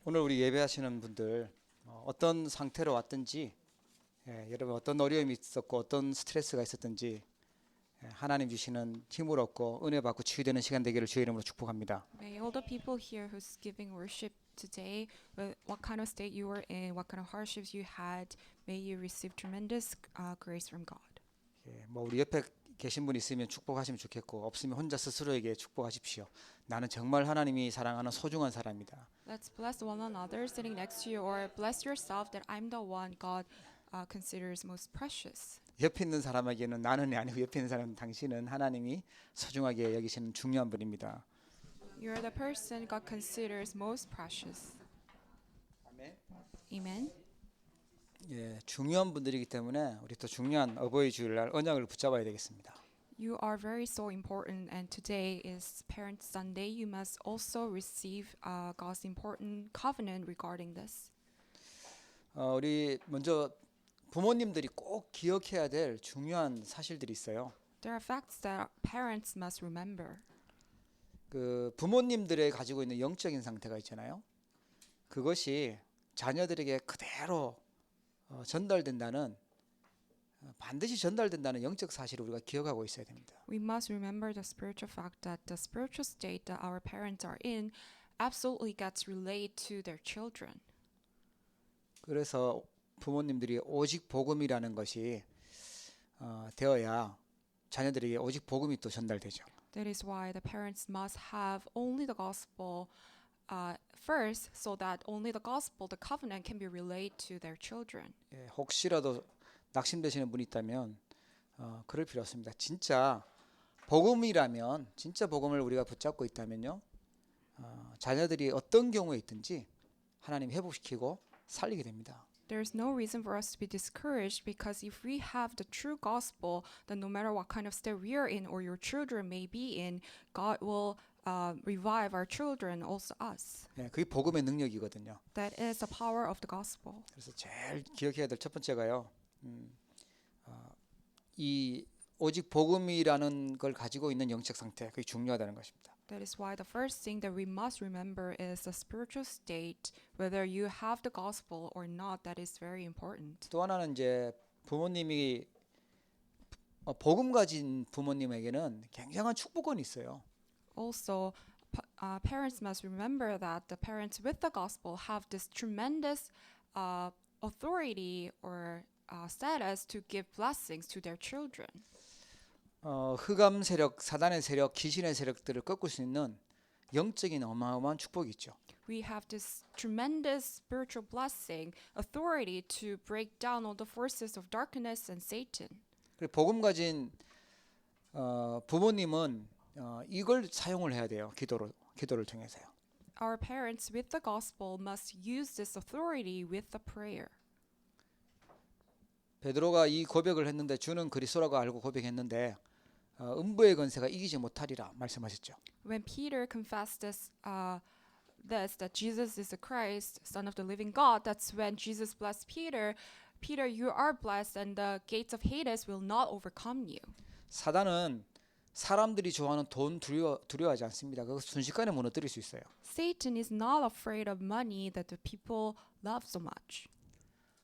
오늘 우리 예배하시는 분들 어떤 상태로 왔든지 여러분 어떤 어려움이 있었고 어떤 스트레스가 있었든지 하나님 주시는 힘을 얻고 은혜 받고 치유되는 시간 되기를 주의 이름으로 축복합니다. May all the people here who's giving worship today, what kind of state you were in, what kind of hardships you had, may you receive tremendous grace from God. 뭐 우리 옆에 계신 분 있으면 축복하시면 좋겠고 없으면 혼자 스스로에게 축복하십시오. 나는 정말 하나님이 사랑하는 소중한 사람이다. Let's bless one another sitting next to you, or bless yourself that I'm the one God considers most precious. 옆에 있는 사람에게는 나는이 아니고 옆에 있는 사람은 당신은 하나님이 소중하게 여기시는 중요한 분입니다. You're the person God considers most precious. Amen. 중요한 분들이기 때문에 우리 또 중요한 어버이 주일날 언약을 붙잡아야 되겠습니다. You are very so important, and today is Parents' Sunday. You must also receive God's important covenant regarding this. 우리 먼저 부모님들이 꼭 기억해야 될 중요한 사실들이 있어요. There are facts that parents must remember. 그 부모님들의 가지고 있는 영적인 상태가 있잖아요. 그것이 자녀들에게 그대로 전달된다는 반드시 전달된다는 영적 사실을 우리가 기억하고 있어야 됩니다. We must remember the spiritual fact that the spiritual state that our parents are in absolutely gets relayed to their children. 그래서 부모님들이 오직 복음이라는 것이 되어야 자녀들에게 오직 복음이 또 전달되죠. That is why the parents must have only the gospel first, so that only the gospel, the covenant, can be relayed to their children. 혹시라도 낙심되시는 분이 있다면 그럴 필요 없습니다. 진짜 복음이라면 진짜 복음을 우리가 붙잡고 있다면요. 자녀들이 어떤 경우에 있든지 하나님 회복시키고 살리게 됩니다. There's no reason for us to be discouraged, because if we have the true gospel, then no matter what kind of state we are in or your children may be in, God will revive our children, also us. 그게 복음의 능력이거든요. That is the power of the gospel. 그래서 제일 기억해야 될 첫 번째가요. 이 오직 복음이라는 걸 가지고 있는 영적 상태, 그게 중요하다는 것입니다. That is why the first thing that we must remember is the spiritual state. Whether you have the gospel or not, that is very important. 또 하나는 이제 부모님이 복음 가진 부모님에게는 굉장한 축복권이 있어요. Also, parents must remember that the parents with the gospel have this tremendous authority or status to give blessings to their children. 흑암 세력, 사단의 세력, 귀신의 세력들을 꺾을 수 있는 영적인 어마어마한 축복이 있죠. We have this tremendous spiritual blessing, authority to break down all the forces of darkness and Satan. 그리고 복음 가진 부모님은 이걸 사용을 해야 돼요. 기도를 통해서요. Our parents with the gospel must use this authority with the prayer. 베드로가 이 고백을 했는데 주는 그리스도라고 알고 고백했는데 음부의 권세가 이기지 못하리라 말씀하셨죠. When Peter confessed this that Jesus is the Christ, Son of the living God, that's when Jesus blessed Peter. Peter, you are blessed, and the gates of Hades will not overcome you. 사단은 사람들이 좋아하는 돈 두려워하지 않습니다. 그거 순식간에 무너뜨릴 수 있어요. Satan is not afraid of money that the people love so much.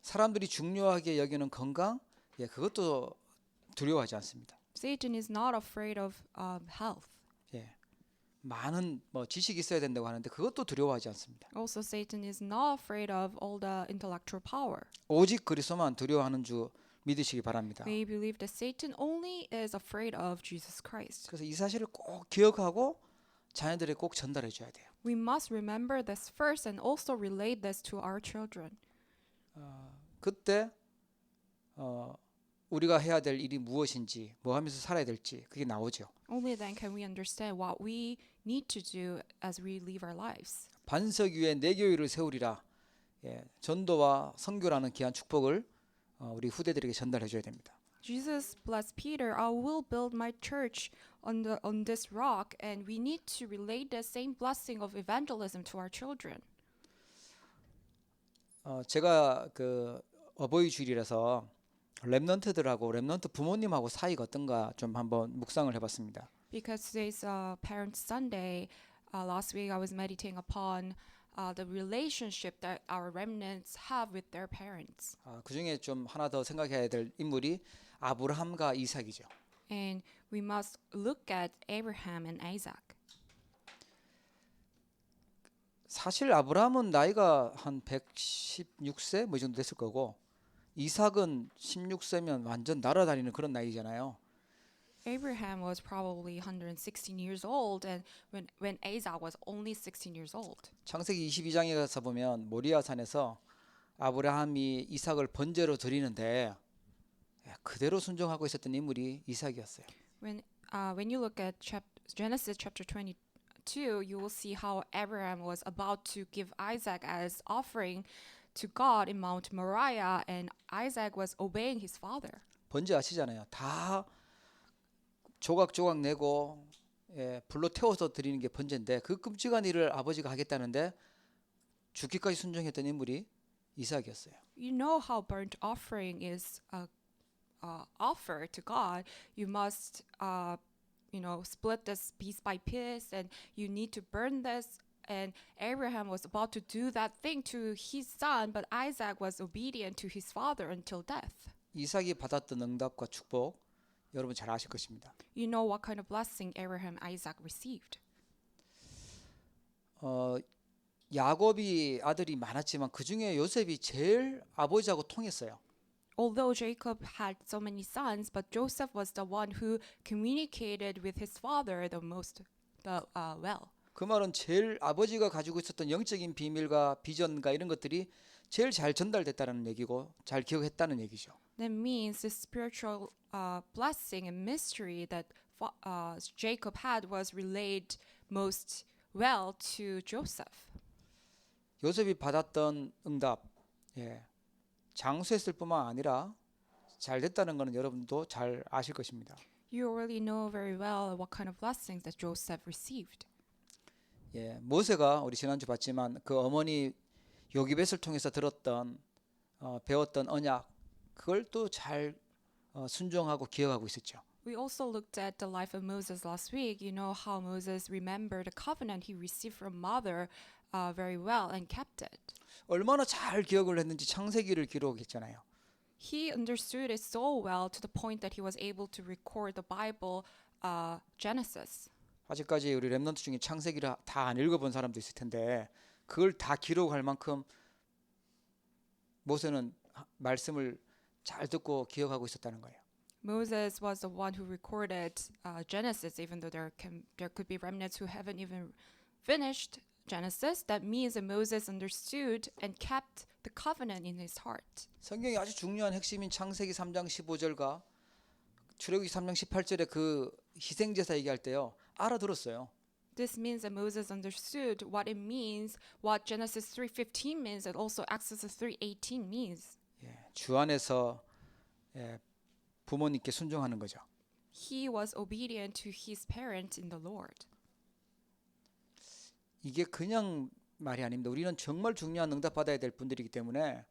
사람들이 중요하게 여기는 건강, 그것도 두려워하지 않습니다. Satan is not afraid of health. 많은 지식이 있어야 된다고 하는데 그것도 두려워하지 않습니다. Also, Satan is not afraid of all the intellectual power. 오직 그리스도만 두려워하는 줄 믿으시기 바랍니다. They believe that Satan only is afraid of Jesus Christ. 그래서 이 사실을 꼭 기억하고 자녀들에게 꼭 전달해 줘야 돼요. We must remember this first and also relate this to our children. 그때 우리가 해야 될 일이 무엇인지, 뭐 하면서 살아야 될지 그게 나오죠. Only then can we understand what we need to do as we live our lives. 반석 위에 내 교회를 세우리라. 전도와 선교라는 귀한 축복을 우리 후대들에게 전달해 줘야 됩니다. Jesus blessed Peter, I will build my church on this rock, and we need to relate the same blessing of evangelism to our children. 제가 그 어버이 주일이라서 렘넌트들하고 렘넌트 부모님하고 사이가 어떤가 좀 한번 묵상을 해봤습니다. Because today's Parents' Sunday, last week I was meditating upon the relationship that our remnants have with their parents. 그 중에 좀 하나 더 생각해야 될 인물이 아브라함과 이삭이죠. And we must look at Abraham and Isaac. 사실 아브라함은 나이가 한 116세 뭐 이 정도 됐을 거고 이삭은 16세면 완전 날아다니는 그런 나이잖아요. Abraham was probably 116 years old, and when Isaac was only 16 years old. 창세기 22장에 가서 보면 모리아 산에서 아브라함이 이삭을 번제로 드리는데 그대로 순종하고 있었던 인물이 이삭이었어요. When you look at Genesis chapter 22, you will see how Abraham was about to give Isaac as offering to God in Mount Moriah, and Isaac was obeying his father. 번제 아시잖아요. 다 조각조각 내고 불로 태워서 드리는 게 번제인데 그 끔찍한 일을 아버지가 하겠다는데 죽기까지 순종했던 인물이 이삭이었어요. You know how burnt offering is offered to God. You must, split this piece by piece, and you need to burn this. And Abraham was about to do that thing to his son, but Isaac was obedient to his father until death. 이삭이 받았던 응답과 축복 여러분 잘 아실 것입니다. You know what kind of blessing Abraham Isaac received. 야곱이 아들이 많았지만 그 중에 요셉이 제일 아버지하고 통했어요. Although Jacob had so many sons, but Joseph was the one who communicated with his father the most well. 그 말은 제일 아버지가 가지고 있었던 영적인 비밀과 비전과 이런 것들이 제일 잘 전달됐다는 얘기고 잘 기억했다는 얘기죠. That means the spiritual blessing and mystery that Jacob had was relayed most well to Joseph. 요셉이 받았던 응답, 장수했을 뿐만 아니라 잘 됐다는 것은 여러분도 잘 아실 것입니다. You already know very well what kind of blessings that Joseph received. 모세가 우리 지난주 봤지만 그 어머니 요기벳을 통해서 들었던 배웠던 언약 그걸 또 잘 순종하고 기억하고 있었죠. We also looked at the life of Moses last week. You know how Moses remembered the covenant he received from mother very well and kept it. 얼마나 잘 기억을 했는지 창세기를 기록했잖아요. He understood it so well to the point that he was able to record the Bible, Genesis. 아직까지 우리 렘넌트 중에 창세기를 다 안 읽어본 사람도 있을 텐데 그걸 다 기록할 만큼 모세는 말씀을 잘 듣고 기억하고 있었다는 거예요. Moses was the one who recorded Genesis, even though there could be remnants who haven't even finished Genesis. That means that Moses understood and kept the covenant in his heart. 성경이 아주 중요한 핵심인 창세기 3장 15절과 출애굽기 3장 18절에 그 희생제사 얘기할 때요. 알아들었어요. This means that Moses understood what it means, what Genesis 3:15 means, and also Exodus 3:18 means. 주 안에서 부모님께 순종하는 거죠. He was obedient to his parents in the Lord. 이게 그냥 말이 아닙니다. 우리는 정말 중요한 응답 받아야 될 분들이기 때문에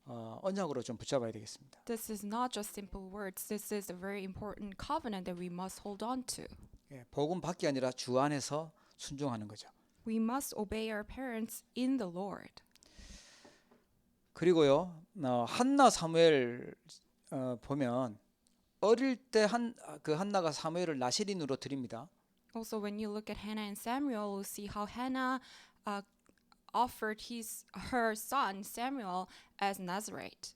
언약으로 좀 붙잡아야 되겠습니다. This is not just simple words. This is a very important covenant that we must hold on to. 복음 밖이 아니라 주 안에서 순종하는 거죠. We must obey our parents in the Lord. 그리고요, 한나 사무엘 보면 어릴 때 그 한나가 사무엘을 나시린으로 드립니다. Also, when you look at Hannah and Samuel, you'll see how Hannah offered her son Samuel as Nazarite.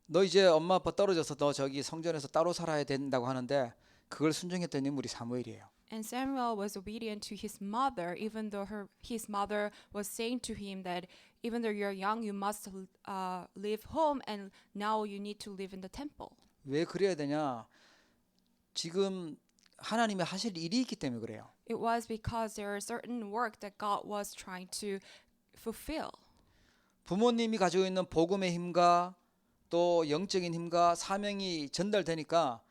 너 이제 엄마 아빠 떨어져서 너 저기 성전에서 따로 살아야 된다고 하는데 그걸 순종했던 인물이 사무엘이에요. And Samuel was obedient to his mother, even though his mother was saying to him that even though you're young, you must leave home, and now you need to live in the temple. 왜 그래야 되냐? 지금 하나님이 하실 일이 있기 때문에 그래요. It was because there are certain work that God was trying to fulfill. 부모님이 가지고 있는 복음의 힘과 또 영적인 힘과 사명이 전달되니까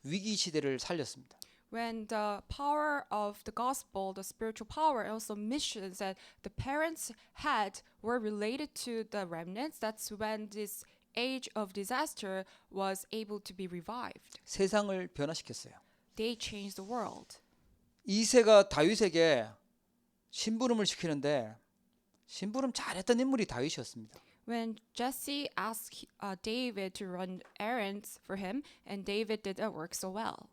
위기 시대를 살렸습니다. When the power of the gospel, the spiritual power, also missions that the parents had were related to the remnants, that's when this age of disaster was able to be revived. 세상을 변화시켰어요. They changed the world. 이새가 다윗에게 심부름을 시키는데 심부름 잘했던 인물이 다윗이었습니다. When Jesse asked David to run errands for him, and David did that work so well.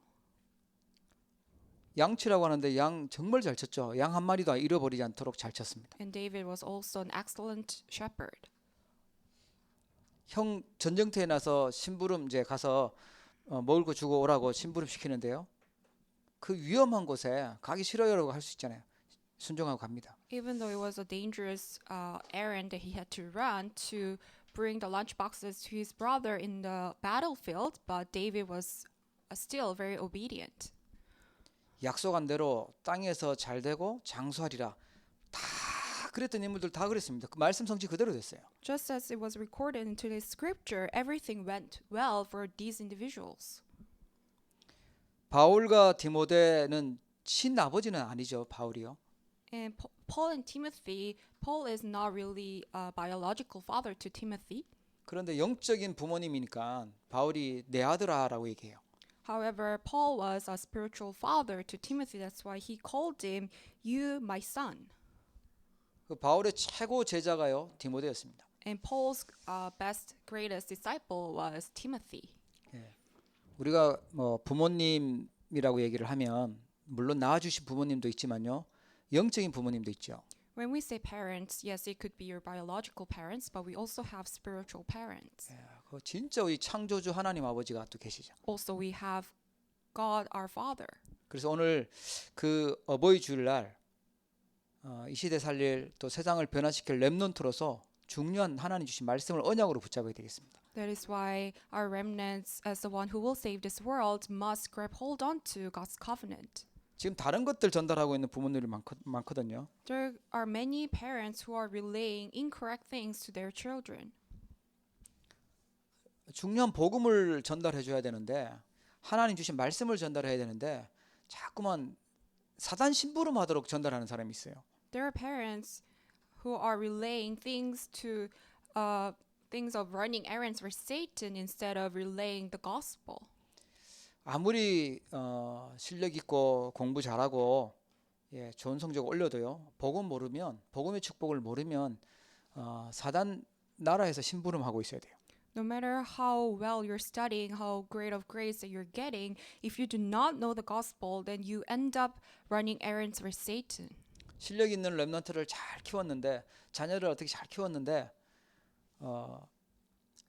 양치라고 하는데 양 정말 잘 쳤죠. 양 한 마리도 잃어버리지 않도록 잘 쳤습니다. And David was also an excellent shepherd. 형 전쟁터에 나서 심부름 이제 가서 먹을 거 주고 오라고 심부름 시키는데요. 그 위험한 곳에 가기 싫어요라고 할 수 있잖아요. 순종하고 갑니다. Even though it was a dangerous errand that he had to run to bring the lunch boxes to his brother in the battlefield, but David was still very obedient. 약속한 대로 땅에서 잘 되고 장수하리라. 다 그랬던 인물들 다 그랬습니다. 그 말씀 성취 그대로 됐어요. Just as it was recorded in today's scripture, everything went well for these individuals. 바울과 디모데는 친아버지는 아니죠. 바울이요. And Paul and Timothy, Paul is not really a biological father to Timothy. 그런데 영적인 부모님이니까 바울이 내 아들아라고 얘기해요. However, Paul was a spiritual father to Timothy. That's why he called him, "You, my son." 그 바울의 최고 제자가요 디모데였습니다. And Paul's best, greatest disciple was Timothy. 우리가 뭐 부모님이라고 얘기를 하면 물론 낳아주신 부모님도 있지만요 영적인 부모님도 있죠. When we say parents, yes, it could be your biological parents, but we also have spiritual parents. 그 진짜 우리 창조주 하나님 아버지가 또 계시죠. Also, we have God, our Father. 그래서 오늘 그 어버이 주일날 이 시대 살릴 또 세상을 변화시킬 렘넌트로서 중요한 하나님 주신 말씀을 언약으로 붙잡아야 되겠습니다. That is why our remnants, as the one who will save this world, must grab hold on to God's covenant. 지금 다른 것들 전달하고 있는 부모님들이 많거든요. There are many parents who are relaying incorrect things to their children. 중요한 복음을 전달해 줘야 되는데 하나님 주신 말씀을 전달해야 되는데 자꾸만 사단 심부름하도록 전달하는 사람이 있어요. There are parents who are relaying things to things of running errands for Satan instead of relaying the gospel. 아무리 실력 있고 공부 잘하고 좋은 성적 올려도요. 복음 모르면 복음의 축복을 모르면 사단 나라에서 심부름하고 있어야 돼요. No matter how well you're studying, how great of grades that you're getting, if you do not know the gospel, then you end up running errands for Satan. 실력 있는 렘넌트를 잘 키웠는데 자녀를 어떻게 잘 키웠는데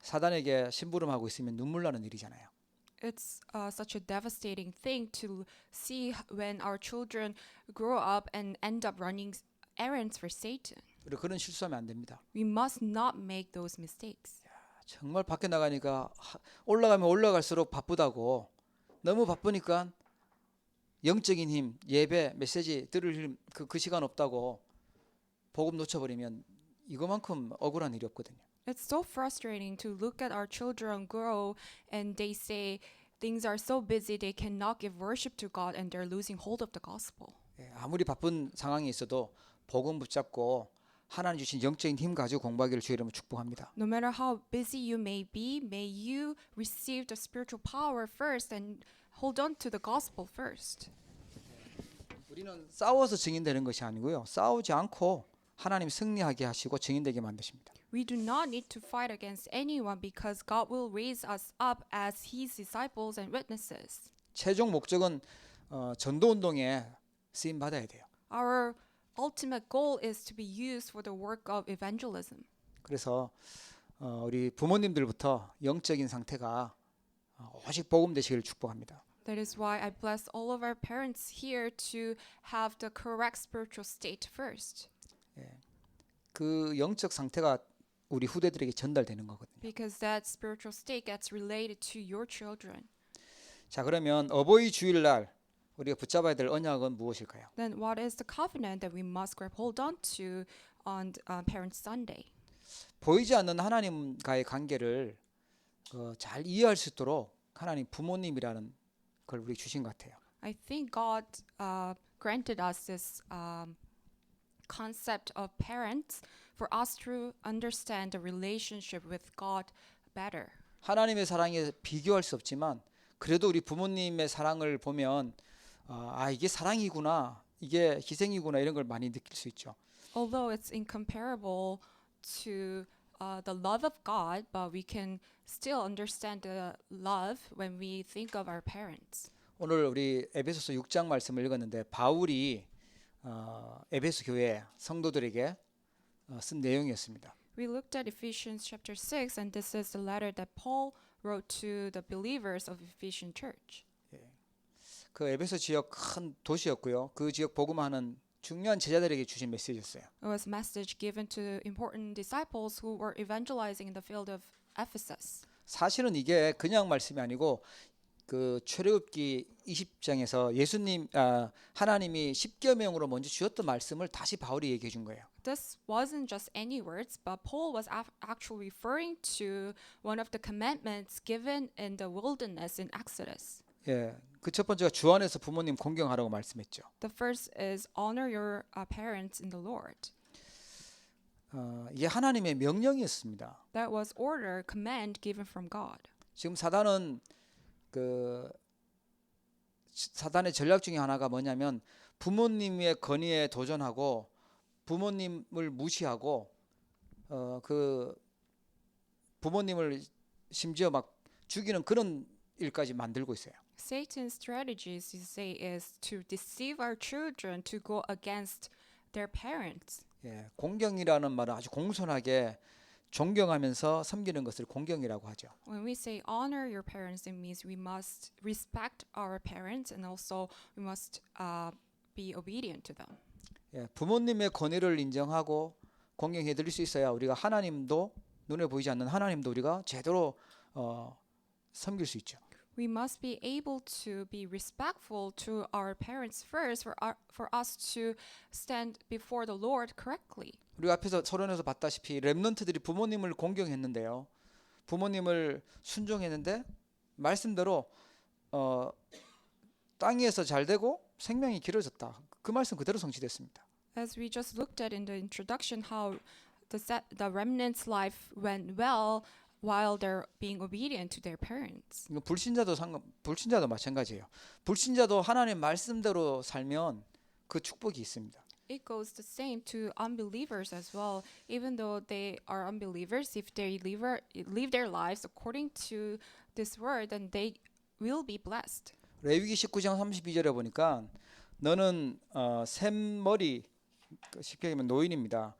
사단에게 심부름하고 있으면 눈물 나는 일이잖아요. It's such a devastating thing to see when our children grow up and end up running errands for Satan. 우리 그런 실수하면 안 됩니다. We must not make those mistakes. 정말 밖에 나가니까 올라가면 올라갈수록 바쁘다고 너무 바쁘니까 영적인 힘, 예배, 메시지 들을 힘, 그 시간 없다고 복음 놓쳐버리면 이거만큼 억울한 일이 없거든요. It's so frustrating to look at our children grow and they say things are so busy they cannot give worship to God and they're losing hold of the gospel. 아무리 바쁜 상황이 있어도 복음 붙잡고 하나님 주신 영적인 힘 가지고 공부하기를 주의 이름으로 축복합니다. No matter how busy you may be, may you receive the spiritual power first and hold on to the gospel first. 우리는 싸워서 증인되는 것이 아니고요. 싸우지 않고 하나님 승리하게 하시고 증인되게 만드십니다. We do not need to fight against anyone because God will raise us up as His disciples and witnesses. 최종 목적은 전도 운동에 쓰임 받아야 돼요. Our ultimate goal is to be used for the work of evangelism. 그래서 우리 부모님들부터 영적인 상태가 오직 복음 되시기를 축복합니다. That is why I bless all of our parents here to have the correct spiritual state first. 그 영적 상태가 우리 후대들에게 전달되는 거거든요. Because that spiritual state gets related to your children. 자, 그러면 어버이 주일날 우리가 붙잡아야 될 언약은 무엇일까요? Then what is the covenant that we must grab hold on to on Parents' Sunday? 보이지 않는 하나님과의 관계를 잘 이해할 수 있도록 하나님 부모님이라는 걸 우리 주신 것 같아요. I think God granted us this concept of parents for us to understand the relationship with God better. 하나님의 사랑에 비교할 수 없지만 그래도 우리 부모님의 사랑을 보면 이게 사랑이구나, 이게 희생이구나 이런 걸 많이 느낄 수 있죠. Although it's incomparable to the love of God, but we can still understand the love when we think of our parents. 오늘 우리 에베소서 6장 말씀을 읽었는데 바울이 에베소 교회 성도들에게 쓴 내용이었습니다. We looked at Ephesians chapter 6, and this is the letter that Paul wrote to the believers of Ephesian church. 그 에베소 지역 큰 도시였고요. 그 지역 복음하는 중요한 제자들에게 주신 메시지였어요. It was a message given to important disciples who were evangelizing in the field of Ephesus. 사실은 이게 그냥 말씀이 아니고 그 출애굽기 20장에서 하나님이 십계명으로 먼저 주셨던 말씀을 다시 바울이 얘기해 준 거예요. This wasn't just any words, but Paul was actually referring to one of the commandments given in the wilderness in Exodus. 예, 그 첫 번째가 주 안에서 부모님 공경하라고 말씀했죠. The first is honor your parents in the Lord. 이게 하나님의 명령이었습니다. That was order, command given from God. 지금 사단은 사단의 전략 중에 하나가 뭐냐면 부모님의 건의에 도전하고 부모님을 무시하고 부모님을 심지어 막 죽이는 그런 일까지 만들고 있어요. Satan's strategies, you say, is to deceive our children to go against their parents. 예, 공경이라는 말은 아주 공손하게 존경하면서 섬기는 것을 공경이라고 하죠. When we say honor your parents, it means we must respect our parents and also we must be obedient to them. 예, 부모님의 권위를 인정하고 공경해 드릴 수 있어야 우리가 하나님도 눈에 보이지 않는 하나님도 우리가 제대로 섬길 수 있죠. We must be able to be respectful to our parents first for us to stand before the Lord correctly. 우리가 앞에서 서론에서 봤다시피 렘넌트들이 부모님을 공경했는데요. 부모님을 순종했는데 말씀대로 땅 위에서 잘 되고 생명이 길어졌다. 그 말씀 그대로 성취됐습니다. As we just looked at in the introduction, how the remnant's life went well while they're being obedient to their parents. 이거 불신자도 마찬가지예요. 불신자도 하나님 말씀대로 살면 그 축복이 있습니다. It goes the same to unbelievers as well. Even though they are unbelievers, if they live their lives according to this word, then they will be blessed. 레위기 19장 32절에 보니까 너는 샘머리 쉽게 얘기하면 노인입니다.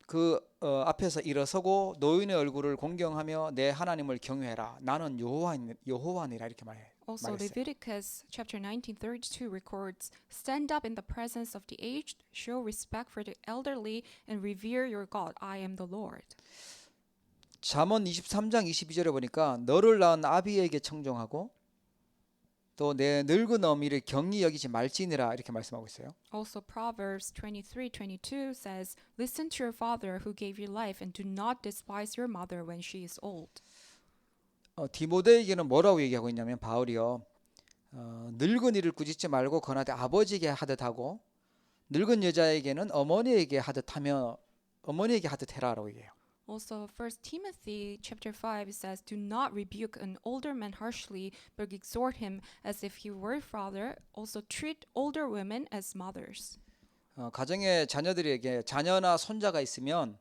그 앞에서 일어서고 노인의 얼굴을 공경하며 내 하나님을 경외해라. 나는 여호와니라 이렇게 말했어요. Also, Leviticus chapter 19:32 records, "Stand up in the presence of the aged, show respect for the elderly, and revere your God. I am the Lord." 잠언 23장 22절에 보니까 너를 낳은 아비에게 청종하고 또 내 늙은 어미를 경히 여기지 말지니라 이렇게 말씀하고 있어요. Also, Proverbs 23:22 says, "Listen to your father who gave you life, and do not despise your mother when she is old." 디모데에게는 뭐라고 얘기하고 있냐면 바울이요. 늙은이를 꾸짖지 말고 권하되 아버지에게 하듯 하고 늙은 여자에게는 어머니에게 하듯 해라라고 얘기해요. Also, 1 Timothy chapter 5 says, "Do not rebuke an older man harshly, but exhort him as if he were a father. Also, treat older women as mothers." 가정에 자녀나 손자가 있으면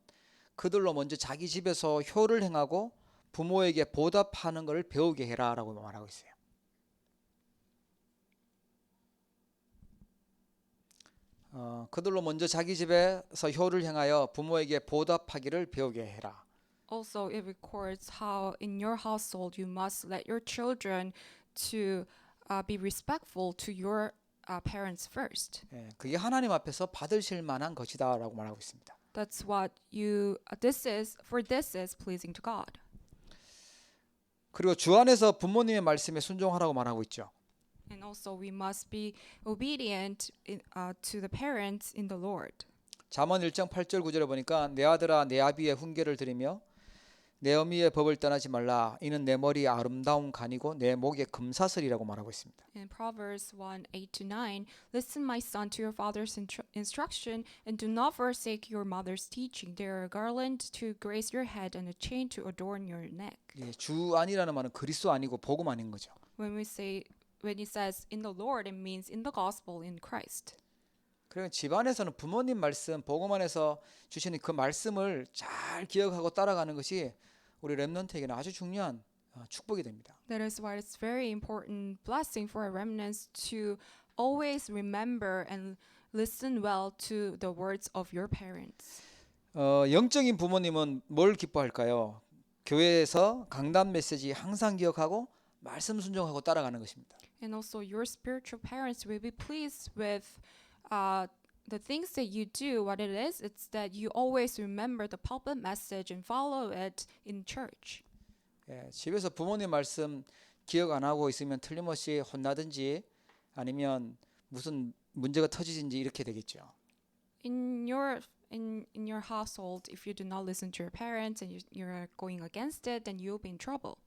그들로 먼저 자기 집에서 효를 행하고 부모에게 보답하는 것을 배우게 해라라고 말하고 있어요. 그들로 먼저 자기 집에서 효를 행하여 부모에게 보답하기를 배우게 해라. Also, it records how in your household you must let your children to be respectful to your parents first. 예, 그게 하나님 앞에서 받으실 만한 것이다라고 말하고 있습니다. That's what this is pleasing to God. 그리고 주 안에서 부모님의 말씀에 순종하라고 말하고 있죠. And also we must be obedient to the parents in the Lord. 잠언 1장 8절 9절에 보니까 내 아들아 내 아비의 훈계를 들으며 내 어미의 법을 떠나지 말라. 이는 내 머리에 아름다운 간이고 내 목에 금사슬이라고 말하고 있습니다. In Proverbs 1:8-9, "Listen, my son, to your father's instruction, and do not forsake your mother's teaching. They are a garland to grace your head and a chain to adorn your neck." 예, 주 안이라는 말은 그리스도 아니고 복음 아닌 거죠. When it says in the Lord, it means in the gospel in Christ. 그리고 집안에서는 부모님 말씀, 복음 안에서 주시는 그 말씀을 잘 기억하고 따라가는 것이 우리 렘넌트에게는 아주 중요한 축복이 됩니다. That is why it's very important blessing for our remnants to always remember and listen well to the words of your parents. 영적인 부모님은 뭘 기뻐할까요? 교회에서 강단 메시지 항상 기억하고 말씀 순종하고 따라가는 것입니다. And also your spiritual parents will be pleased with the things that you do. What it is, it's that you always remember the pulpit message and follow it in church. 예, 집에서 부모님 말씀 기억 안 하고 있으면 틀림없이 혼나든지 아니면 무슨 문제가 터지든지 이렇게 되겠죠. In your household, if you do not listen to your parents and you're going against it, then you'll be in trouble.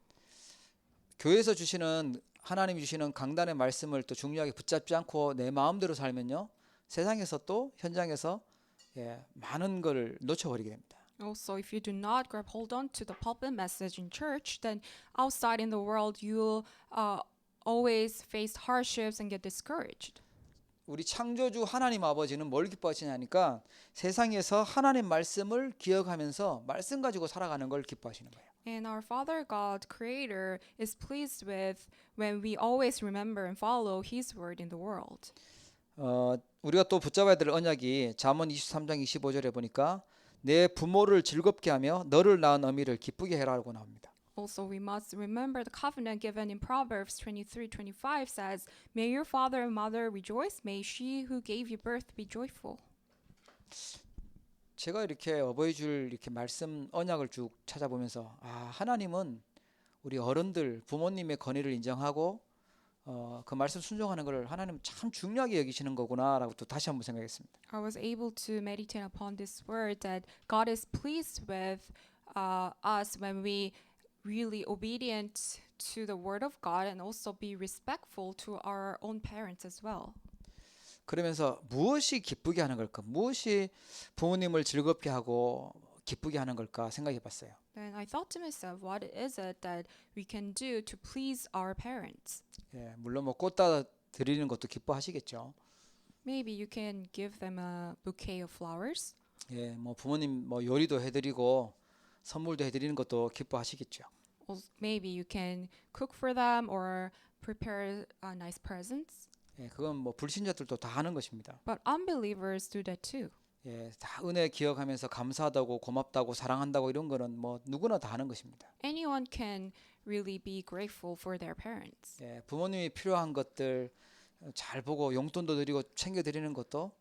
교회에서 주시는 하나님이 주시는 강단의 말씀을 또 중요하게 붙잡지 않고 내 마음대로 살면요 세상에서 또 현장에서 많은 걸 놓쳐버리게 됩니다. Also, if you do not grab hold on to the pulpit message in church, then outside in the world, you'll always face hardships and get discouraged. 우리 창조주 하나님 아버지는 뭘 기뻐하시냐니까 세상에서 하나님 말씀을 기억하면서 말씀 가지고 살아가는 걸 기뻐하시는 거예요. And our Father God, Creator, is pleased with when we always remember and follow His word in the world. 우리가 또 붙잡아야 될 언약이 잠언 23장 25절에 보니까 내 부모를 즐겁게 하며 너를 낳은 어미를 기쁘게 해라라고 나옵니다. Also, we must remember the covenant given in Proverbs 23:25 says, "May your father and mother rejoice; may she who gave you birth be joyful." 제가 이렇게 어버이 줄 이렇게 말씀 언약을 쭉 찾아보면서 하나님은 우리 어른들 부모님의 권위를 인정하고 그 말씀 순종하는 것을 하나님 참 중요하게 여기시는 거구나라고 또 다시 한번 생각했습니다. I was able to meditate upon this word that God is pleased with us when we really obedient to the word of God and also be respectful to our own parents as well. 그러면서 무엇이 기쁘게 하는 걸까? 무엇이 부모님을 즐겁게 하고 기쁘게 하는 걸까 생각해 봤어요. And I thought to myself, what is it that we can do to please our parents? 물론 뭐 꽃 따 드리는 것도 기뻐하시겠죠. Maybe you can give them a bouquet of flowers. 뭐 부모님 뭐 요리도 해드리고 선물도 해드리는 것도 기뻐하시겠죠. Maybe you can cook for them or prepare nice presents. 그건 뭐 불신자들도 다 하는 것입니다. But unbelievers do that too. 다 은혜 기억하면서 감사하다고 고맙다고 사랑한다고 이런 거는 뭐 누구나 다 하는 것입니다. Anyone can really be grateful for their parents. 부모님이 필요한 것들 잘 보고 용돈도 드리고 챙겨 드리는 것도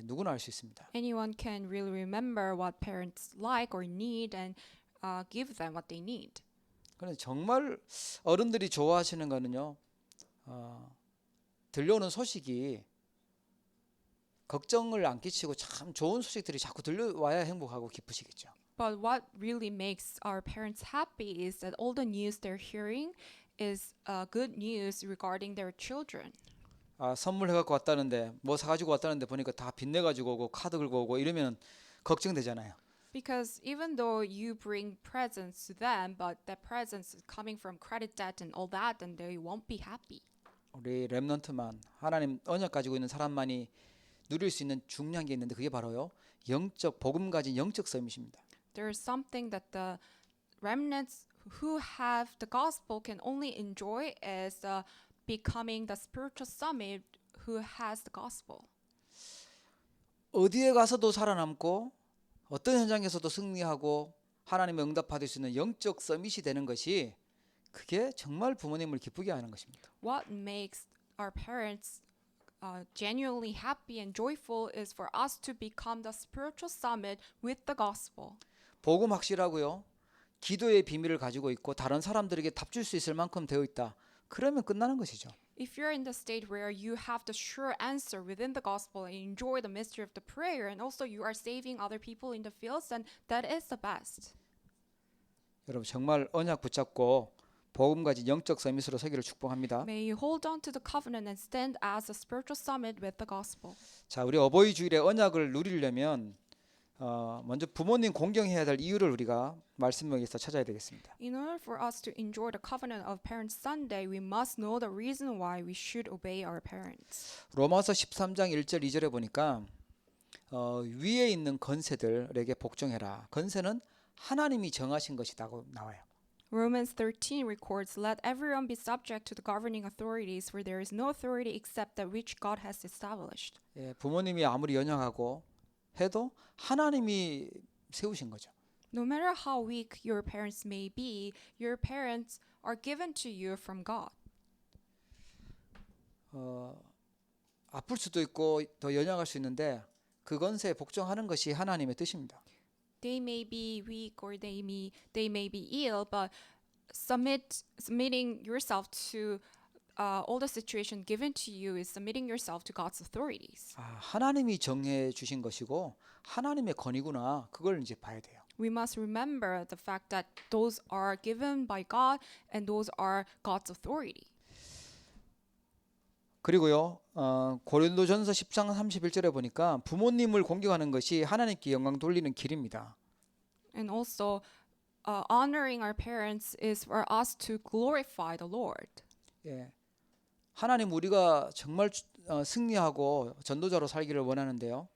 누구나 할 수 있습니다. Anyone can really remember what parents like or need and give them what they need. 그런데 정말 어른들이 좋아하시는 거는요. 들려오는 소식이 걱정을 안 끼치고 참 좋은 소식들이 자꾸 들려와야 행복하고 기쁘시겠죠. But what really makes our parents happy is that all the news they're hearing is good news regarding their children. 선물 해갖고 왔다는데 뭐 사가지고 왔다는데 보니까 다 빚내가지고 오고 카드 긁고 오고 이러면 걱정되잖아요. Because even though you bring presents to them, but the presents coming from credit debt and all that, then they won't be happy. 우리 렘넌트만 하나님 언약 가지고 있는 사람만이 누릴 수 있는 중요한 게 있는데 그게 바로요 영적 복음 가진 영적 서밋입니다. There is something that the remnants who have the gospel can only enjoy is becoming the spiritual summit who has the gospel. 어디에 가서도 살아남고 어떤 현장에서도 승리하고 하나님의 응답 받을 수 있는 영적 서밋이 되는 것이 그게 정말 부모님을 기쁘게 하는 것입니다. What makes our parents genuinely happy and joyful is for us to become the spiritual summit with the gospel. 복음 확실하고요. 기도의 비밀을 가지고 있고 다른 사람들에게 답 줄 수 있을 만큼 되어 있다. 그러면 끝나는 것이죠. If you're in the state where you have the sure answer within the gospel and enjoy the mystery of the prayer and also you are saving other people in the fields, then that is the best. 여러분 정말 언약 붙잡고 복음 가진 영적 서밋으로 서기를 축복합니다. May you hold on to the covenant and stand as a spiritual summit with the gospel. 자, 우리 어버이 주일의 언약을 누리려면 먼저 부모님 공경해야 될 이유를 우리가 말씀에서 찾아야 되겠습니다. In order for us to enjoy the covenant of Parents Sunday, we must know the reason why we should obey our parents. 로마서 13장 1절 2절에 보니까 위에 있는 건세들에게 복종해라. 건세는 하나님이 정하신 것이라고 나와요. Romans 13 records, "Let everyone be subject to the governing authorities, for there is no authority except that which God has established." 예, 부모님이 아무리 연약하고 해도 하나님이 세우신 거죠. No matter how weak your parents may be, your parents are given to you from God. 아플 수도 있고 더 연약할 수 있는데 그 건세에 복종하는 것이 하나님의 뜻입니다. They may be weak or they may be ill, but submitting yourself to all the situation given to you is submitting yourself to God's authorities. 하나님이 정해 주신 것이고 하나님의 권위구나. 그걸 이제 봐야 돼요. We must remember the fact that those are given by God and those are God's authority. 그리고요. 고린도전서 10장 31절에 보니까 부모님을 공경하는 것이 하나님께 영광 돌리는 길입니다. And also honoring our parents is for us to glorify the Lord. 예. 하나님 우리가 정말 승리하고 전도자로 살기를 원하는데요.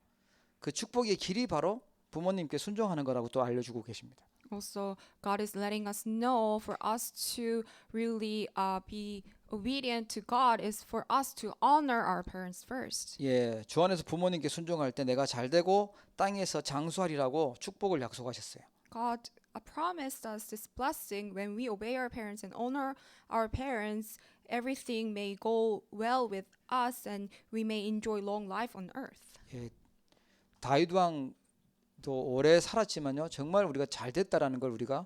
그 축복의 길이 바로 부모님께 순종하는 거라고 또 알려주고 계십니다. Also, God is letting us know for us to really be obedient to God is for us to honor our parents first. 예, 주 안에서 부모님께 순종할 때 내가 잘되고 땅에서 장수하리라고 축복을 약속하셨어요. God promised us this blessing when we obey our parents and honor our parents. Everything may go well with us and we may enjoy long life on earth. 예, 다윗 왕도 오래 살았지만요, 정말 우리가 잘 됐다라는 걸 우리가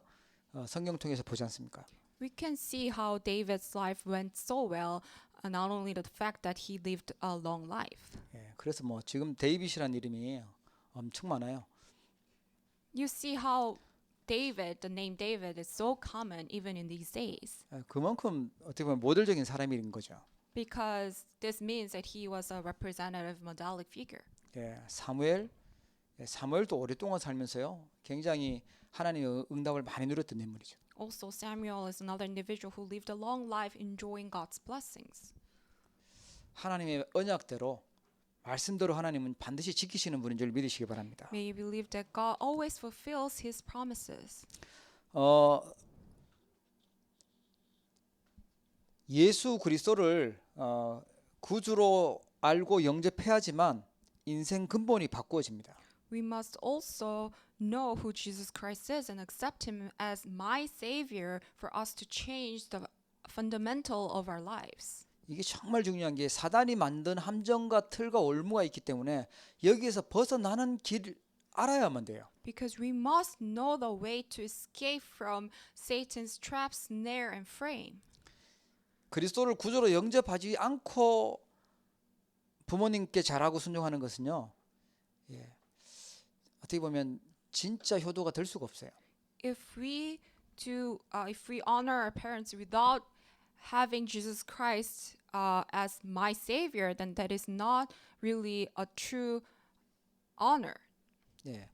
성경 통해서 보지 않습니까? We can see how David's life went so well, not only the fact that he lived a long life. 예, 그래서 뭐 지금 데이빗이라는 이름이 엄청 많아요. You see how David, the name David, is so common even in these days. 그만큼 어떻게 보면 모델적인 사람인 거죠. Because this means that he was a representative modelic figure. 예, 사무엘도 오랫동안 살면서요, 굉장히 하나님의 응답을 많이 누렸던 인물이죠. Also, Samuel is another individual who lived a long life enjoying God's blessings. 하나님의 언약대로 말씀대로 하나님은 반드시 지키시는 분인 줄 믿으시기 바랍니다. May you believe that God always fulfills His promises. 예수 그리스도를 구주로 알고 영접해야지만 인생 근본이 바꾸어집니다. We must also know who Jesus Christ is and accept Him as my Savior for us to change the fundamental of our lives. 이게 정말 중요한 게 사단이 만든 함정과 틀과 올무가 있기 때문에 여기에서 벗어나는 길 알아야만 돼요. Because we must know the way to escape from Satan's trap, snare, and frame. 그리스도를 구주로 영접하지 않고 부모님께 잘하고 순종하는 것은요, 예, 어떻게 보면 진짜 효도가 될 수가 없어요. If we honor our parents without having Jesus Christ as my Savior, then that is not really a true honor. 예,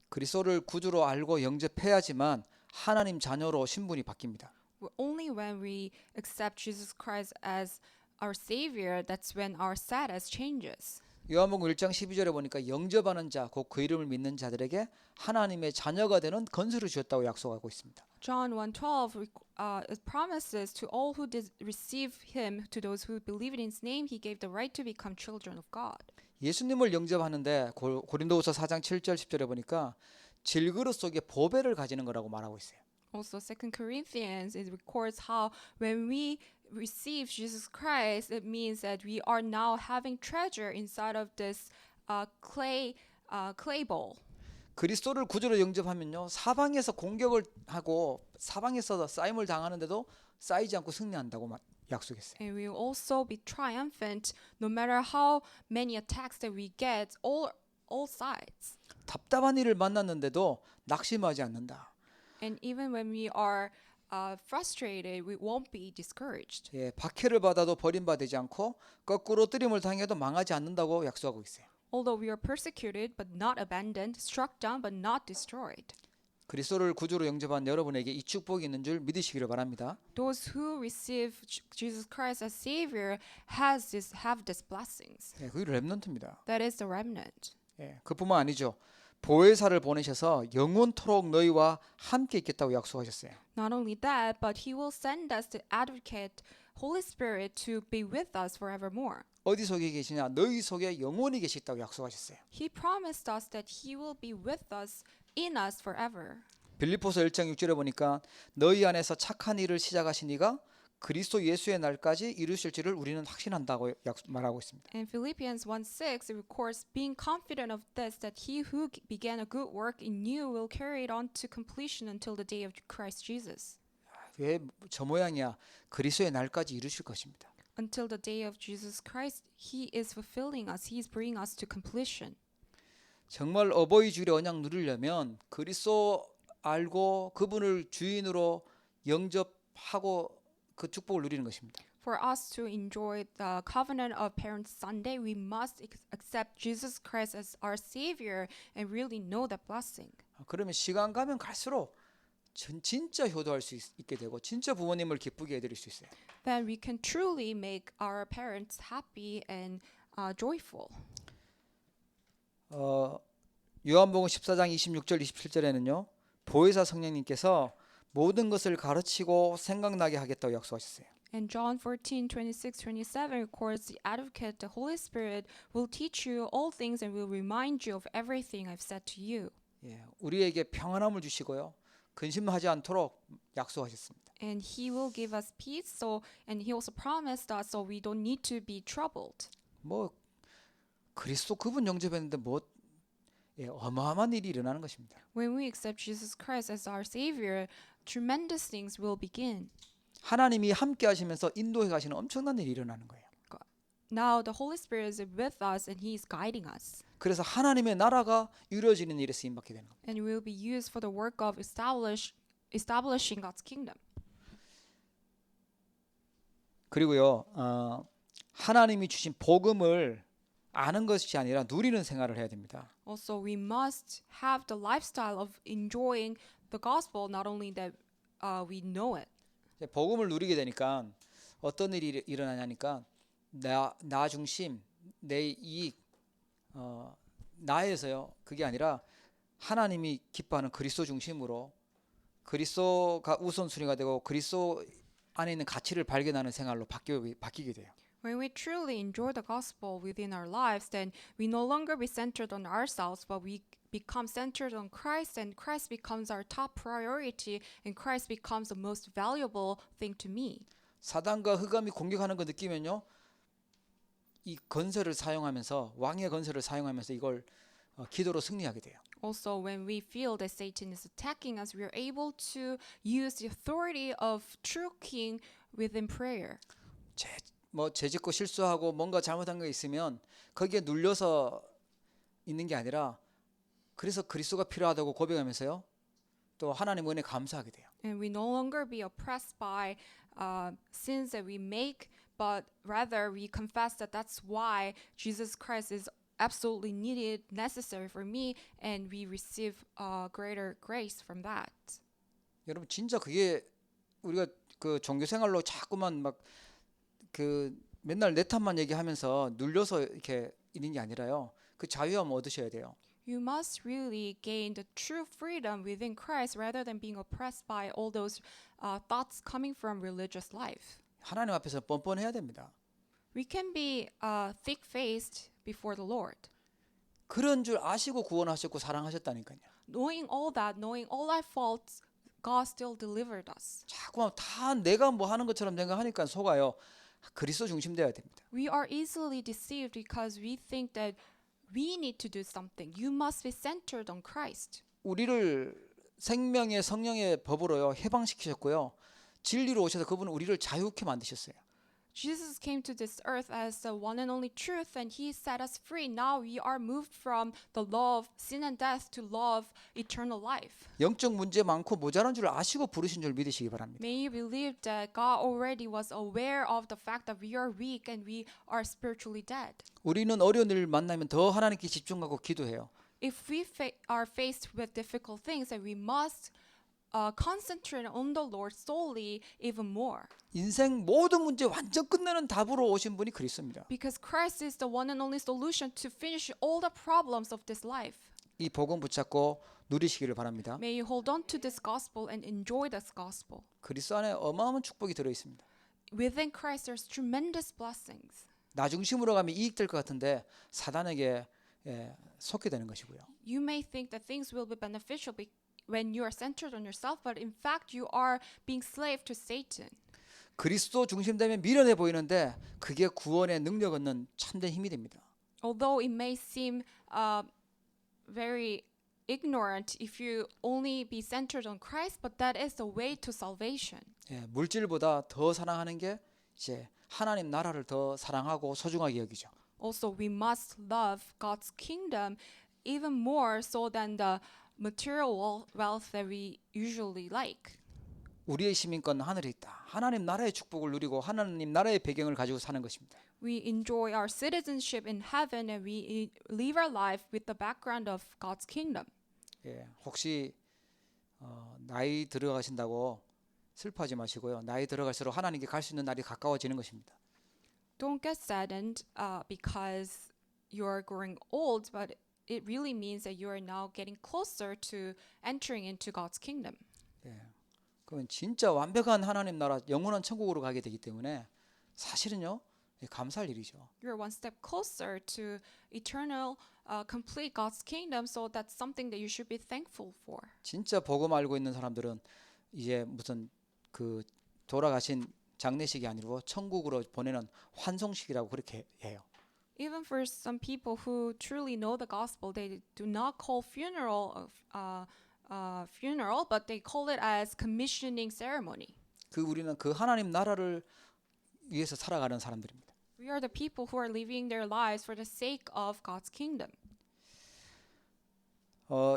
그리스도를 구주로 알고 영접해야지만 하나님 자녀로 신분이 바뀝니다. Only when we accept Jesus Christ as our Savior, that's when our status changes. 요한복음 1장 12절에 보니까 영접하는 자, 곧 그 이름을 믿는 자들에게 하나님의 자녀가 되는 건설을 주었다고 약속하고 있습니다. John 1:12 it promises to all who receive Him, to those who believe in His name, He gave the right to become children of God. 예수님을 영접하는데 고린도후서 4장 7절 10절에 보니까 질그릇 속에 보배를 가지는 거라고 말하고 있어요. Also, 2 Corinthians, it records how when we receive Jesus Christ, it means that we are now having treasure inside of this clay bowl. 그리스도를 구주로 영접하면요, 사방에서 공격을 하고 사방에서 쌓임을 당하는데도 쌓이지 않고 승리한다고 약속했어요. And we will also be triumphant no matter how many attacks that we get, all sides. 답답한 일을 만났는데도 낙심하지 않는다. And even when we are frustrated, we won't be discouraged. 예, 박해를 받아도 버림받지 않고 거꾸로 뜨림을 당해도 망하지 않는다고 약속하고 있어요. Although we are persecuted but not abandoned, struck down but not destroyed. 그리스도를 구주로 영접한 여러분에게 이 축복이 있는 줄 믿으시기를 바랍니다. Those who receive Jesus Christ as Savior have these blessings. 예, 그게 렘넌트입니다. That is the remnant. 예, 그뿐만 아니죠. 보혜사를 보내셔서 영원토록 너희와 함께 있겠다고 약속하셨어요. Not only that, but He will send us the Advocate, Holy Spirit, to be with us forevermore. 어디 속에 계시냐? 너희 속에 영원히 계시다고 약속하셨어요. He promised us that He will be with us, in us forever. 빌립보서 1장 6절에 보니까 너희 안에서 착한 일을 시작하신 이가 그리스도 예수의 날까지 이루실지를 우리는 확신한다고 말하고 있습니다. In Philippians 1:6, it records, being confident of this, that He who began a good work in you will carry it on to completion until the day of Christ Jesus. 왜 저 모양이야? 그리스도의 날까지 이루실 것입니다. Until the day of Jesus Christ, He is fulfilling us. He is bringing us to completion. 정말 어버이 주일의 언약 누리려면 그리스도 알고 그분을 주인으로 영접하고 그 축복을 누리는 것입니다. For us to enjoy the covenant of Parents Sunday, we must accept Jesus Christ as our Savior and really know that blessing. 그러면 시간 가면 갈수록 진짜 효도할 수 있게 되고 진짜 부모님을 기쁘게 해드릴 수 있어요. Then we can truly make our parents happy and joyful. 요한복음 14장 26절 27절에는요. 보혜사 성령님께서 모든 것을 가르치고 생각나게 하겠다고 약속하셨어요. And John 14:26-27 records, the Advocate, the Holy Spirit, will teach you all things and will remind you of everything I've said to you. 예, 우리에게 평안함을 주시고요. 근심하지 않도록 약속하셨습니다. And He will give us peace. And He also promised us, so we don't need to be troubled. 뭐 그리스도 그분 영접했는데 뭐 어마어마한 일이 일어나는 것입니다. When we accept Jesus Christ as our Savior, tremendous things will begin. 하나님이 함께 하시면서 인도해 가시는 엄청난 일이 일어나는 거예요. Now the Holy Spirit is with us and He is guiding us. 그래서 하나님의 나라가 이루어지는 일에 쓰임 받게 되는 겁니다. And will be used for the work of establishing God's kingdom. 그리고요, 하나님이 주신 복음을 아는 것이 아니라 누리는 생활을 해야 됩니다. Also, we must have the lifestyle of enjoying the gospel, not only that we know it. 복음을 누리게 되니까 어떤 일이 일어나냐니까 나 중심, 내 이익, 나에서요. 그게 아니라 하나님이 기뻐하는 그리스도 중심으로 그리스도가 우선순위가 되고 그리스도 안에 있는 가치를 발견하는 생활로 바뀌게 돼요. When we truly enjoy the gospel within our lives, then we no longer be centered on ourselves, but we become centered on Christ, and Christ becomes our top priority, and Christ becomes the most valuable thing to me. 사단과 흑암이 공격하는 거 느끼면요, 이 건설을 사용하면서 왕의 건설을 사용하면서 이걸 기도로 승리하게 돼요. Also, when we feel that Satan is attacking us, we are able to use the authority of true King within prayer. 죄짓고 실수하고 뭔가 잘못한 게 있으면 거기에 눌려서 있는 게 아니라 그래서 그리스도가 필요하다고 고백하면서요. 또 하나님 은혜 감사하게 돼요. And we no longer be oppressed by sins that we make, but rather we confess that that's why Jesus Christ is absolutely needed, necessary for me, and we receive greater grace from that. 여러분 진짜 그게 우리가 그 종교 생활로 자꾸만 막 그 맨날 내 탓만 얘기하면서 눌려서 이렇게 있는 게 아니라요. 그 자유함 얻으셔야 돼요. You must really gain the true freedom within Christ rather than being oppressed by all those thoughts coming from religious life. 하나님 앞에서 뻔뻔해야 됩니다. We can be thick-faced before the Lord. 그런 줄 아시고 구원하셨고 사랑하셨다니까요. Knowing all that, knowing all our faults, God still delivered us. 자꾸만 다 내가 뭐 하는 것처럼 생각하니까 속아요. 그리스도 중심되어야 됩니다. We are easily deceived because we think that we need to do something. You must be centered on Christ. 우리를 생명의 성령의 법으로요 해방시키셨고요. 진리로 오셔서 그분은 우리를 자유케 만드셨어요. Jesus came to this earth as the one and only truth, and he set us free. Now we are moved from the law of sin and death to law of eternal life. 영적 문제 많고 모자란 줄 아시고 부르신 줄 믿으시기 바랍니다. May you believe that God already was aware of the fact that we are weak and we are spiritually dead. 우리는 어려운 일을 만나면 더 하나님께 집중하고 기도해요. If we are faced with difficult things, then we must concentrate on the Lord solely even more. 인생 모든 문제 완전 끝내는 답으로 오신 분이 그리스도입니다. Because Christ is the one and only solution to finish all the problems of this life. 이 복음 붙잡고 누리시기를 바랍니다. May you hold on to this gospel and enjoy this gospel. 그리스도 안에 어마어마한 축복이 들어 있습니다. Within Christ, there's tremendous blessings. 나 중심으로 가면 이익될 것 같은데 사단에게 속게 되는 것이고요. You may think that things will be beneficial when you are centered on yourself, but in fact, you are being slave to Satan. 그리스도 중심되면 미련해 보이는데 그게 구원의 능력 얻는 참된 힘이 됩니다. Although it may seem very ignorant if you only be centered on Christ, but that is the way to salvation. 물질보다 더 사랑하는 게 이제 하나님 나라를 더 사랑하고 소중하게 여기죠. Also, we must love God's kingdom even more so than the material wealth that we usually like. 우리의 시민권 하늘에 있다. 하나님 나라의 축복을 누리고 하나님 나라의 배경을 가지고 사는 것입니다. We enjoy our citizenship in heaven and we live our life with the background of God's kingdom. 혹시 나이 들어가신다고 슬퍼하지 마시고요. 나이 들어갈수록 하나님께 갈 수 있는 날이 가까워지는 것입니다. Don't get saddened because you're growing old, but it really means that you are now getting closer to entering into God's kingdom. 그러면 진짜 완벽한 하나님 나라 영원한 천국으로 가게 되기 때문에 사실은요 감사할 일이죠. You're one step closer to eternal, complete God's kingdom, so that's something that you should be thankful for. 진짜 복음 알고 있는 사람들은 이제 무슨 그 돌아가신 장례식이 아니고 천국으로 보내는 환송식이라고 그렇게 해요. Even for some people who truly know the gospel, they do not call funeral but they call it as commissioning ceremony. 우리는 그 하나님 나라를 위해서 살아가는 사람들입니다. We are the people who are living their lives for the sake of God's kingdom.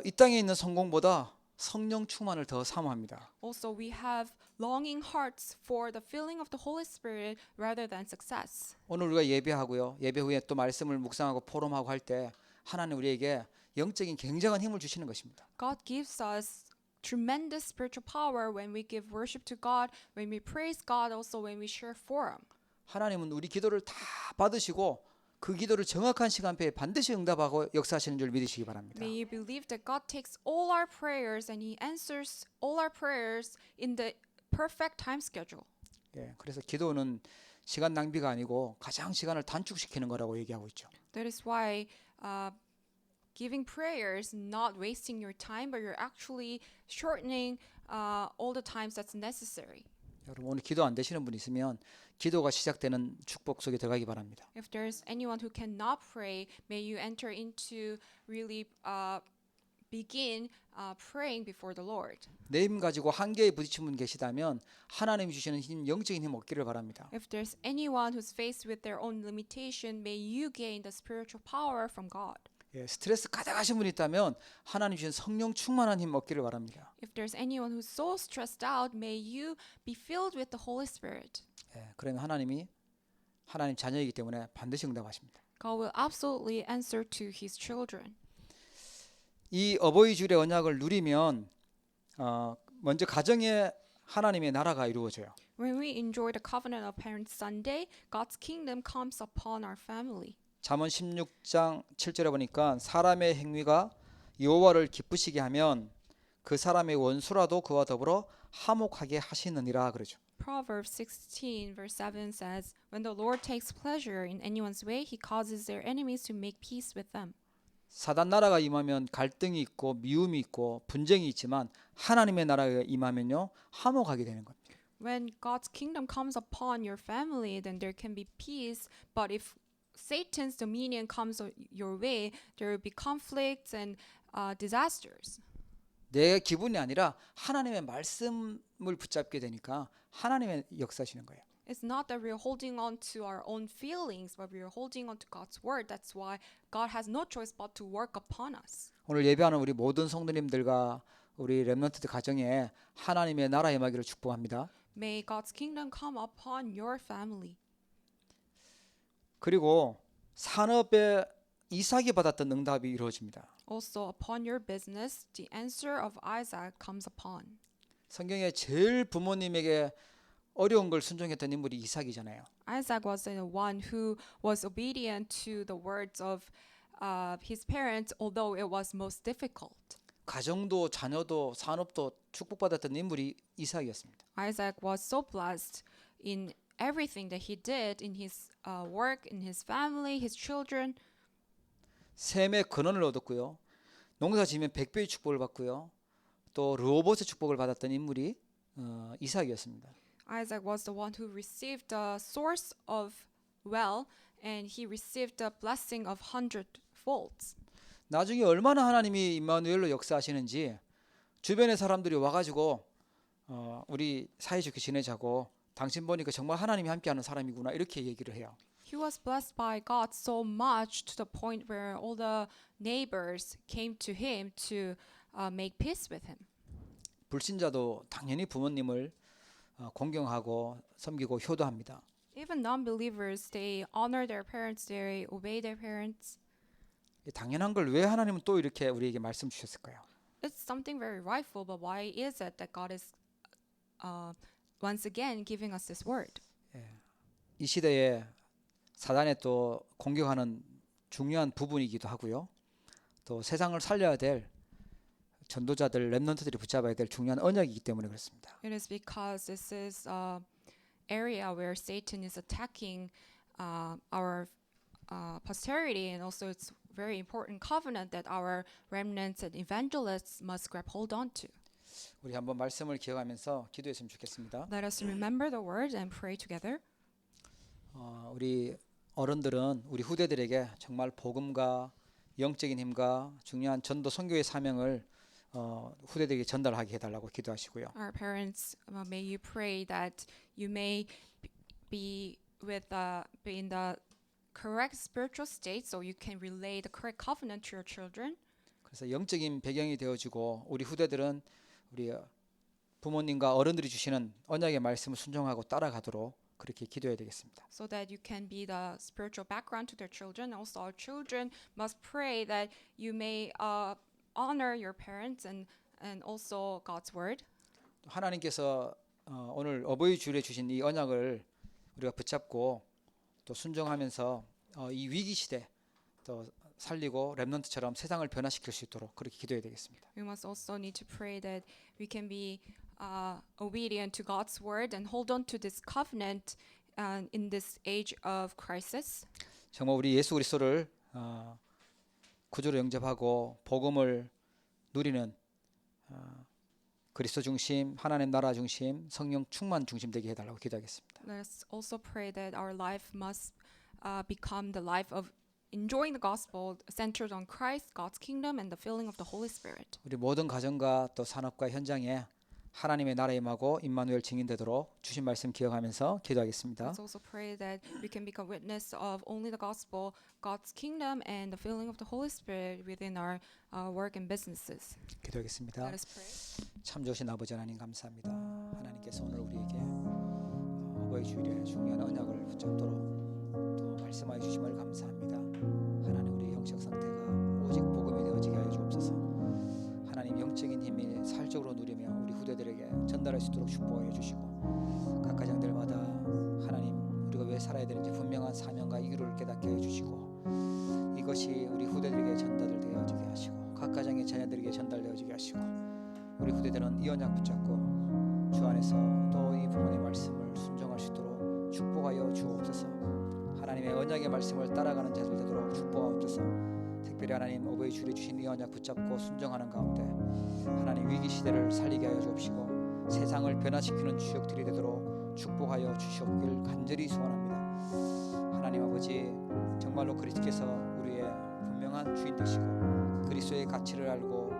이 땅에 있는 성공보다 성령 충만을 더 사모합니다. Also, we have longing hearts for the filling of the Holy Spirit rather than success. 오늘 우리가 예배하고요. 예배 후에 또 말씀을 묵상하고 포럼하고 할 때 하나님 우리에게 영적인 굉장한 힘을 주시는 것입니다. God gives us tremendous spiritual power when we give worship to God, when we praise God, also when we share forum. 하나님은 우리 기도를 다 받으시고 그 기도를 정확한 시간표에 반드시 응답하고 역사하시는 줄 믿으시기 바랍니다. May you believe that God takes all our prayers and He answers all our prayers in the perfect time schedule. 그래서 기도는 시간 낭비가 아니고 가장 시간을 단축시키는 거라고 얘기하고 있죠. That is why giving prayers not wasting your time, but you're actually shortening all the times that's necessary. 여러분 오늘 기도 안 되시는 분 있으면 기도가 시작되는 축복 속에 들어가기 바랍니다. If there's anyone who cannot pray, may you enter into really begin praying before the Lord. 내 힘 가지고 한계에 부딪힌 분 계시다면 하나님이 주시는 힘, 영적인 힘 얻기를 바랍니다. If there's anyone who's faced with their own limitation, may you gain the spiritual power from God. 스트레스 가득하신 분 있다면 하나님 주신 성령 충만한 힘 얻기를 바랍니다. If there's anyone who's so stressed out, may you be filled with the Holy Spirit. 그러면 하나님이 하나님 자녀이기 때문에 반드시 응답하십니다. God will absolutely answer to His children. 이 어버이 주일의 언약을 누리면 먼저 가정에 하나님의 나라가 이루어져요. When we enjoy the covenant of Parents Sunday, God's kingdom comes upon our family. 잠언 16장 7절에 보니까 사람의 행위가 여호와를 기쁘시게 하면 그 사람의 원수라도 그와 더불어 화목하게 하시느니라 그러죠. Proverbs 16 verse 7 says, When the Lord takes pleasure in anyone's way, He causes their enemies to make peace with them. 사단 나라가 임하면 갈등이 있고 미움이 있고 분쟁이 있지만 하나님의 나라가 임하면요 화목하게 되는 겁니다. When God's kingdom comes upon your family, then there can be peace. But if Satan's dominion comes your way, there will be conflicts and disasters. 내 기분이 아니라 하나님의 말씀을 붙잡게 되니까 하나님의 역사시는 거예요. It's not that we're holding on to our own feelings, but we're holding on to God's word. That's why God has no choice but to work upon us. 오늘 예배하는 우리 모든 성도님들과 우리 렘넌트 가정에 하나님의 나라 임하기를 축복합니다. May God's kingdom come upon your family. 그리고 산업에 이삭이 받았던 응답이 이루어집니다. Also, upon your business, the answer of Isaac comes upon. 성경에 제일 부모님에게 어려운 걸 순종했던 인물이 이삭이잖아요. Isaac was the one who was obedient to the words of his parents, although it was most difficult. 가정도 자녀도 산업도 축복받았던 인물이 이삭이었습니다. Isaac was so blessed in everything that he did, in his work, in his family, his children. 셈의 근원을 얻었고요. 농사지으면 100배의 축복을 받고요. 또 르호봇의 축복을 받았던 인물이 이삭이었습니다. Isaac was the one who received the source of well, and he received the blessing of 100folds. 나중에 얼마나 하나님이 임마누엘로 역사하시는지 주변의 사람들이 와가지고 우리 사이좋게 지내자고 당신 보니까 정말 하나님이 함께하는 사람이구나 이렇게 얘기를 해요. He was blessed by God so much to the point where all the neighbors came to him to make peace with him. 불신자도 당연히 부모님을 공경하고 섬기고 효도합니다. Even non-believers, they honor their parents, they obey their parents. 당연한 걸 왜 하나님은 또 이렇게 우리에게 말씀 주셨을까요? It's something very rightful, but why is it that God is once again giving us this word? 이 시대에 사단에 또 공격하는 중요한 부분이기도 하고요. 또 세상을 살려야 될 전도자들, 렘넌트들이 붙잡아야 될 중요한 언약이기 때문에 그렇습니다. It is because this is an area where Satan is attacking our posterity, and also it's very important covenant that our remnants and evangelists must grab hold onto. 우리 한번 말씀을 기억하면서 기도했으면 좋겠습니다. Let us remember the word and pray together. 우리 어른들은 우리 후대들에게 정말 복음과 영적인 힘과 중요한 전도 선교의 사명을 후대들에게 전달하게 해달라고 기도하시고요. Our parents, may you pray that you may be in the correct spiritual state, so you can relay the correct covenant to your children. 그래서 영적인 배경이 되어지고 우리 후대들은 우리 부모님과 어른들이 주시는 언약의 말씀을 순종하고 따라가도록 그렇게 기도해야 되겠습니다. So that you can be the spiritual background to their children. Also, our children must pray that you may honor your parents and also God's word. 하나님께서 오늘 어버이 주일에 주신 이 언약을 우리가 붙잡고 또 순종하면서 이 위기 시대 또 살리고 렘넌트처럼 세상을 변화시킬 수 있도록 그렇게 기도해야 되겠습니다. We must also need to pray that we can be obedient to God's word and hold on to this covenant in this age of crisis. 정말 우리 예수 그리스도를 구주로 영접하고 복음을 누리는 그리스도 중심, 하나님 나라 중심, 성령 충만 중심 되게 해달라고 기도하겠습니다. Let's also pray that our life must become the life of enjoying the gospel centered on Christ, God's kingdom, and the filling of the Holy Spirit. 우리 모든 가정과 또 산업과 현장에 하나님의 나라 임하고 임마누엘 증인되도록 주신 말씀 기억하면서 기도하겠습니다. Let's also pray that we can become witness of only the gospel, God's kingdom, and the filling of the Holy Spirit within our work and businesses. 기도하겠습니다. Let us pray. 참 좋으신 아버지 하나님 감사합니다. 하나님께서 오늘 우리에게 어버이 주일에 중요한 언약을 붙잡도록 또 말씀하여 주심을 감사합니다. 하나님 우리 영적 상태가 오직 복음이 되어지게 하여 주옵소서. 하나님 영적인 힘이 살적으로 누리며 우리 후대들에게 전달할 수 있도록 축복하여 주시고 각 가정들마다 하나님 우리가 왜 살아야 되는지 분명한 사명과 이유를 깨닫게 해 주시고 이것이 우리 후대들에게 전달되어지게 하시고 각 가정의 자녀들에게 전달되어지게 하시고 우리 후대들은 이 언약 붙잡고 주 안에서 또 이 부모의 말씀을 순종할 수 있도록 축복하여 주옵소서. 하나님의 언약의 말씀을 따라가는 자들 되도록 축복하옵소서. 특별히 하나님 어버이 주일에 주신 이 언약 붙잡고 순종하는 가운데 하나님 위기 시대를 살리게 하여 주옵시고 세상을 변화시키는 주역들이 되도록 축복하여 주시옵길 간절히 소원합니다. 하나님 아버지 정말로 그리스도께서 우리의 분명한 주인 되시고 그리스도의 가치를 알고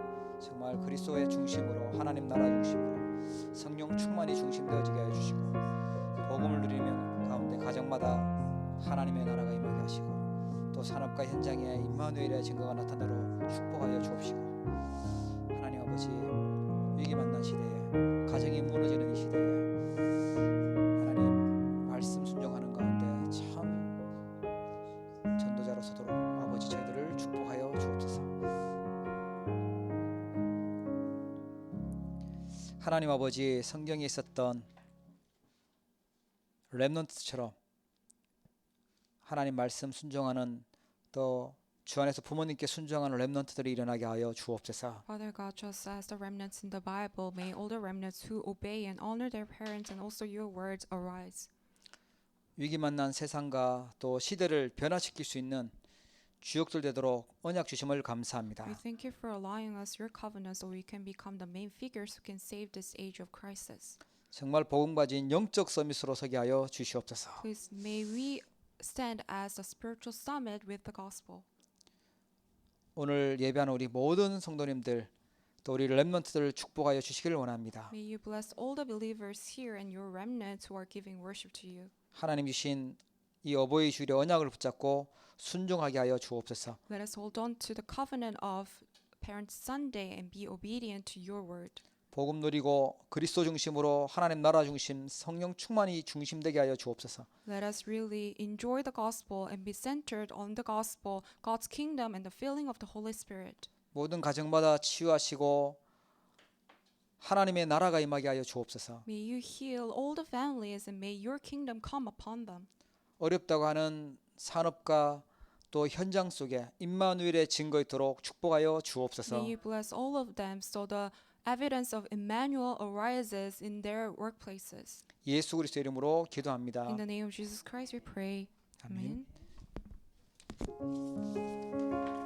정말 그리스도의 중심으로 하나님 나라 중심으로 성령 충만이 중심되어지게 하여 주시고 복음을 누리는 가운데 가정마다 하나님의 나라가 임하게 하시고 또 산업과 현장에 임마누엘의 증거가 나타나도록 축복하여 주옵시고 하나님 아버지 위기 만난 시대에 가정이 무너지는 이 시대에 하나님 말씀 순종하는 가운데 참 전도자로 서도록 아버지 저희들을 축복하여 주옵소서. 하나님 아버지 성경에 있었던 렘넌트처럼 하나님 말씀 순종하는 또 주 안에서 부모님께 순종하는 렘넌트들이 일어나게 하여 주옵소서. Father God, just as the remnants in the Bible, may all the remnants who obey and honor their parents and also your words arise. 위기 만난 세상과 또 시대를 변화시킬 수 있는 주역들 되도록 언약 주심을 감사합니다. We thank you for allowing us your covenant so we can become the main figures who can save this age of crisis. 정말 복음 가진 영적 서밋으로 서게 하여 주시옵소서. Please may we stand as a spiritual summit with the gospel. 오늘 예배하는 우리 모든 성도님들 또 우리 렘넌트들을 축복하여 주시기를 원합니다. May you bless all the believers here and your remnants who are giving worship to you. 하나님 주신 이 어버이 주일의 언약을 붙잡고 순종하게 하여 주옵소서. Let us hold on to the covenant of Parents Sunday and be obedient to your word. 복음 누리고 그리스도 중심으로 하나님 나라 중심 성령 충만이 중심되게 하여 주옵소서. Let us really enjoy the gospel and be centered on the gospel, God's kingdom and the filling of the Holy Spirit. 모든 가정마다 치유하시고 하나님의 나라가 임하게 하여 주옵소서. May you heal all the families and may your kingdom come upon them. 어렵다고 하는 산업과 또 현장 속에 임마누엘의 증거 있도록 축복하여 주옵소서. May you bless all of them so the evidence of Emmanuel arises in their workplaces. 예수 그리스도 이름으로 기도합니다. In the name of Jesus Christ we pray. 아멘. Amen.